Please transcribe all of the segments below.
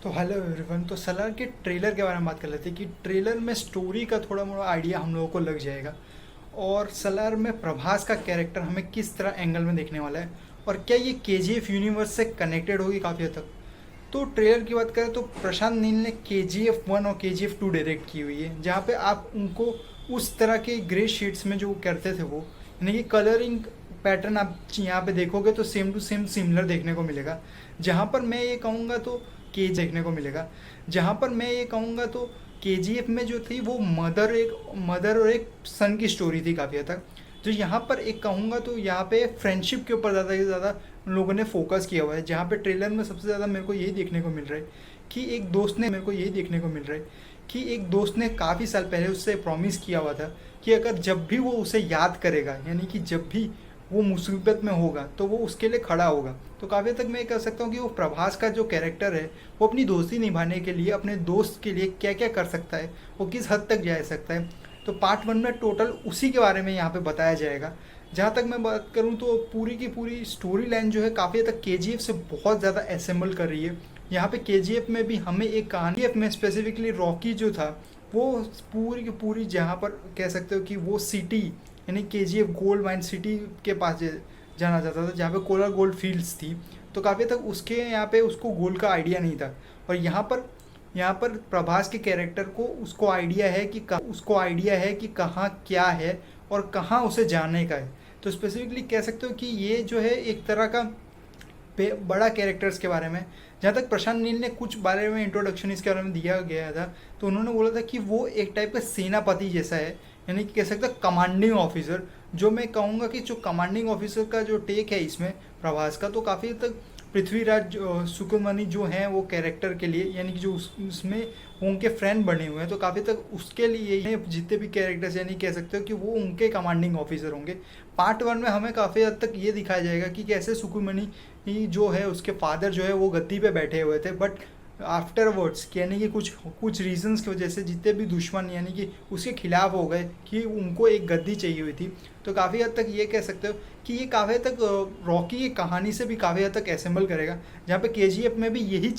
तो hello everyone. तो सलार के ट्रेलर के बारे में बात कर लेते हैं कि ट्रेलर में स्टोरी का थोड़ा मोड़ा आइडिया हम लोगों को लग जाएगा और सलार में प्रभास का कैरेक्टर हमें किस तरह एंगल में देखने वाला है और क्या ये केजीएफ यूनिवर्स से कनेक्टेड होगी काफ़ी हद तक। तो ट्रेलर की बात करें तो प्रशांत नील ने KGF 1 और KGF 2 डायरेक्ट की हुई है, जहाँ पे आप उनको उस तरह के ग्रे शीट्स में जो करते थे वो यानी कि कलरिंग पैटर्न आप यहाँ पे देखोगे तो सेम टू सेम सिमिलर देखने को मिलेगा। जहाँ पर मैं ये कहूँगा तो के देखने को मिलेगा जहाँ पर मैं ये कहूँगा तो KGF में जो थी वो मदर और एक सन की स्टोरी थी काफ़ी हद तक। तो यहाँ पर एक कहूँगा तो यहाँ पे फ्रेंडशिप के ऊपर ज़्यादा से ज़्यादा लोगों ने फोकस किया हुआ है, जहाँ पे ट्रेलर में सबसे ज़्यादा मेरे को यही देखने को मिल रहा है कि एक दोस्त ने काफ़ी साल पहले उससे प्रॉमिस किया हुआ था कि अगर जब भी वो उसे याद करेगा यानी कि जब भी वो मुसीबत में होगा तो वो उसके लिए खड़ा होगा। तो काफ़ी हद तक मैं कह सकता हूँ कि वो प्रभास का जो कैरेक्टर है वो अपनी दोस्ती निभाने के लिए अपने दोस्त के लिए क्या क्या कर सकता है, वो किस हद तक जा सकता है। तो पार्ट 1 में टोटल उसी के बारे में यहाँ पे बताया जाएगा। जहाँ तक मैं बात करूँ तो पूरी की पूरी स्टोरी लाइन जो है काफ़ी हद तक KGF से बहुत ज़्यादा असेंबल कर रही है। यहाँ पे KGF में भी हमें एक कहानी में स्पेसिफिकली रॉकी जो था वो पूरी की पूरी जहाँ पर कह सकते हो कि वो सिटी यानी KGF गोल्ड माइन सिटी के पास जाना जाता था, जहाँ पे कोलर गोल्ड फील्ड्स थी। तो काफ़ी तक उसके यहाँ पे उसको गोल्ड का आइडिया नहीं था और यहाँ पर प्रभास के कैरेक्टर को उसको आइडिया है कि कहाँ क्या है और कहाँ उसे जाने का है। तो स्पेसिफिकली कह सकते हो कि ये जो है एक तरह का बड़ा कैरेक्टर्स के बारे में। जहाँ तक प्रशांत नील ने कुछ बारे में इंट्रोडक्शन इसके बारे में दिया गया था तो उन्होंने बोला था कि वो एक टाइप का सेनापति जैसा है, यानी कि कह सकते हैं कमांडिंग ऑफिसर। जो मैं कहूँगा कि जो कमांडिंग ऑफिसर का जो टेक है इसमें प्रभास का, तो काफ़ी हद तक पृथ्वीराज सुकुमनी जो हैं वो कैरेक्टर के लिए यानी कि जो उसमें उनके फ्रेंड बने हुए हैं, तो काफ़ी तक उसके लिए जितने भी कैरेक्टर्स यानी कह सकते हो कि वो उनके कमांडिंग ऑफिसर होंगे। पार्ट 1 में हमें काफ़ी हद तक ये दिखाया जाएगा कि कैसे सुकुमनी जो है उसके फादर जो है वो गद्दी पे बैठे हुए थे, बट आफ्टरवर्ड्स यानी कि कुछ रीजंस की वजह से जितने भी दुश्मन यानी कि उसके खिलाफ हो गए कि उनको एक गद्दी चाहिए हुई थी। तो काफ़ी हद तक ये कह सकते हो कि ये काफ़ी हद तक रॉकी की कहानी से भी काफ़ी हद तक असेंबल करेगा, जहाँ पे KGF में भी यही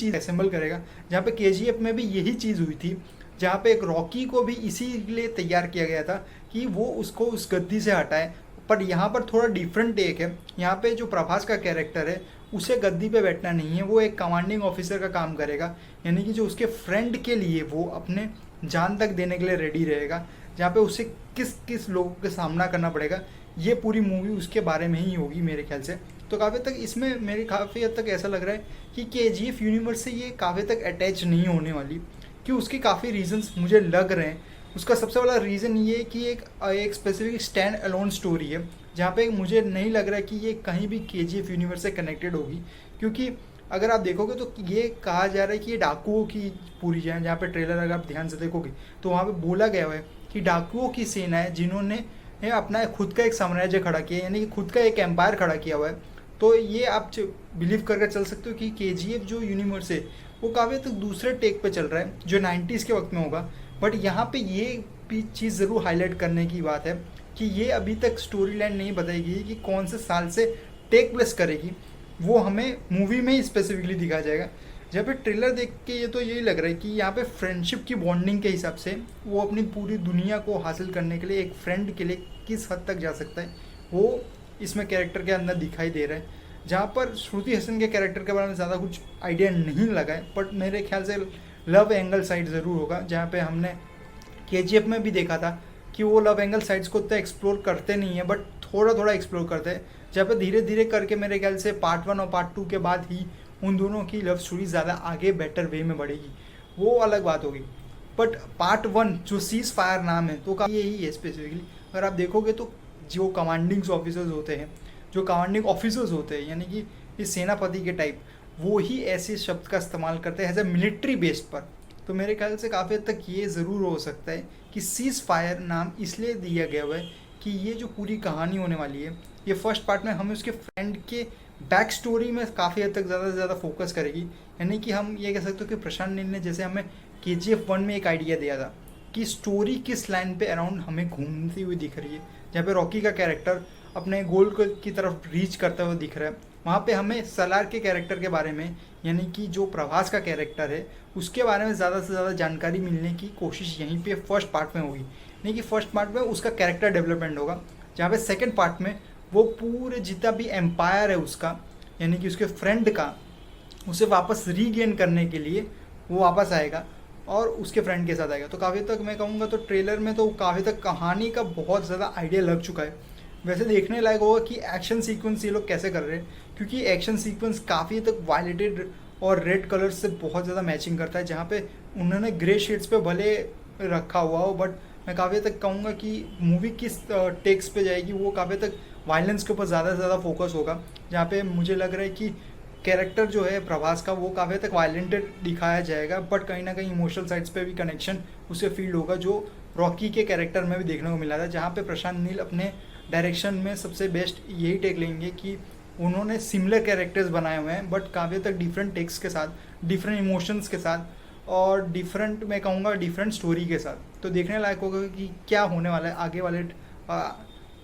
चीज़ हुई थी, जहाँ पे एक रॉकी को भी इसीलिए तैयार किया गया था कि वो उसको उस गद्दी से हटाए। पर यहाँ पर थोड़ा डिफरेंट टेक है। यहाँ पे जो प्रभास का कैरेक्टर है उसे गद्दी पे बैठना नहीं है, वो एक कमांडिंग ऑफिसर का काम करेगा, यानी कि जो उसके फ्रेंड के लिए वो अपने जान तक देने के लिए रेडी रहेगा। जहाँ पे उसे किस किस लोगों के सामना करना पड़ेगा ये पूरी मूवी उसके बारे में ही होगी मेरे ख्याल से। तो काफ़ी तक इसमें मेरे काफ़ी हद तक ऐसा लग रहा है कि KGF यूनिवर्स से ये काफ़ी तक अटैच नहीं होने वाली, कि उसके काफ़ी रीजंस मुझे लग रहे हैं। उसका सबसे बड़ा रीज़न ये है कि एक स्पेसिफिक स्टैंड अलोन स्टोरी है, जहाँ पे मुझे नहीं लग रहा है कि ये कहीं भी KGF यूनिवर्स से कनेक्टेड होगी। क्योंकि अगर आप देखोगे तो ये कहा जा रहा है कि ये डाकुओं की पूरी जहाँ पे ट्रेलर अगर आप ध्यान से देखोगे तो वहाँ पे बोला गया हुआ है कि डाकुओं की सेना है जिन्होंने अपना खुद का एक साम्राज्य खड़ा किया, यानी कि खुद का एक एम्पायर खड़ा किया हुआ है। तो ये आप बिलीव करके चल सकते हो कि KGF जो यूनिवर्स है वो काफ़ी तक दूसरे टेक पे चल रहा है जो 90s के वक्त में होगा। बट यहाँ पे ये भी चीज़ ज़रूर हाईलाइट करने की बात है कि ये अभी तक स्टोरी लाइन नहीं बताई गई कि कौन से साल से टेक प्लेस करेगी, वो हमें मूवी में ही स्पेसिफिकली दिखाया जाएगा। जहाँ पे ट्रेलर देख के ये तो यही लग रहा है कि यहाँ पे फ्रेंडशिप की बॉन्डिंग के हिसाब से वो अपनी पूरी दुनिया को हासिल करने के लिए एक फ्रेंड के लिए किस हद तक जा सकता है वो इसमें कैरेक्टर के अंदर दिखाई दे रहा है। जहाँ पर श्रुति हसन के कैरेक्टर के बारे में ज़्यादा कुछ आइडिया नहीं लगा है, बट मेरे ख्याल से लव एंगल साइड ज़रूर होगा, जहाँ पे हमने KGF में भी देखा था कि वो लव एंगल साइड्स को इतना एक्सप्लोर करते नहीं है, बट थोड़ा थोड़ा एक्सप्लोर करते हैं। जहाँ पे धीरे धीरे करके मेरे ख्याल से पार्ट 1 और पार्ट 2 के बाद ही उन दोनों की लव स्टोरी ज़्यादा आगे बेटर वे में बढ़ेगी, वो अलग बात होगी। बट पार्ट 1 जो सीज फायर नाम है तो का यही है स्पेसिफिकली। अगर आप देखोगे तो जो कमांडिंग ऑफिसर्स होते हैं यानी कि इस सेनापति के टाइप, वो ही ऐसे शब्द का इस्तेमाल करते हैं एज ए मिलिट्री बेस्ड पर। तो मेरे ख्याल से काफ़ी हद तक ये ज़रूर हो सकता है कि सीज फायर नाम इसलिए दिया गया हुआ है कि ये जो पूरी कहानी होने वाली है ये फर्स्ट पार्ट में हमें उसके फ्रेंड के बैक स्टोरी में काफ़ी हद तक ज़्यादा से ज़्यादा फोकस करेगी। यानी कि हम ये कह सकते हो कि प्रशांत नील ने जैसे हमें KGF 1 में एक आइडिया दिया था कि स्टोरी किस लाइन पे अराउंड हमें घूमती हुई दिख रही है, जहाँ पे रॉकी का कैरेक्टर अपने गोल की तरफ रीच करता हुआ दिख रहा है, वहाँ पे हमें सलार के कैरेक्टर के बारे में, यानी कि जो प्रभास का कैरेक्टर है उसके बारे में ज़्यादा से ज़्यादा जानकारी मिलने की कोशिश यहीं पे फर्स्ट पार्ट में होगी। नहीं कि फर्स्ट पार्ट में उसका कैरेक्टर डेवलपमेंट होगा, जहाँ पे सेकंड पार्ट में वो पूरे जितना भी एम्पायर है उसका, यानी कि उसके फ्रेंड का, उसे वापस रीगेन करने के लिए वो वापस आएगा और उसके फ्रेंड के साथ आएगा। तो काफ़ी तक मैं कहूँगा तो ट्रेलर में तो काफ़ी तक कहानी का बहुत ज़्यादा आइडिया लग चुका है। वैसे देखने लायक होगा कि एक्शन सीक्वेंस ये लोग कैसे कर रहे हैं, क्योंकि एक्शन सीक्वेंस काफ़ी तक वायलेटेड और रेड कलर से बहुत ज़्यादा मैचिंग करता है, जहाँ पे उन्होंने ग्रे शेड्स पे भले रखा हुआ हो, बट मैं काफ़ी तक कहूँगा कि मूवी किस टेक्स पे जाएगी वो काफ़ी तक वायलेंस के ऊपर ज़्यादा से ज़्यादा फोकस होगा, जहाँ पे मुझे लग रहा है कि कैरेक्टर जो है प्रभास का वो काफ़ी तक वायलेंटेड दिखाया जाएगा, बट कहीं ना कहीं इमोशनल साइड्स पे भी कनेक्शन उसे फील होगा, जो रॉकी के कैरेक्टर में भी देखने को मिला था, जहाँ पे प्रशांत नील अपने डायरेक्शन में सबसे बेस्ट यही टेक लेंगे कि उन्होंने सिमिलर कैरेक्टर्स बनाए हुए हैं बट काफ़ी तक डिफरेंट टेक्स के साथ, डिफरेंट इमोशंस के साथ और डिफरेंट, मैं कहूँगा डिफरेंट स्टोरी के साथ। तो देखने लायक होगा कि क्या होने वाला है आगे वाले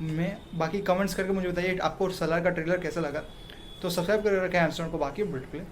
में। बाकी कमेंट्स करके मुझे बताइए आपको सलार का ट्रेलर कैसा लगा। तो सब्सक्राइब कर रखा है एमस्टोन को बाकी अपडेट के लिए।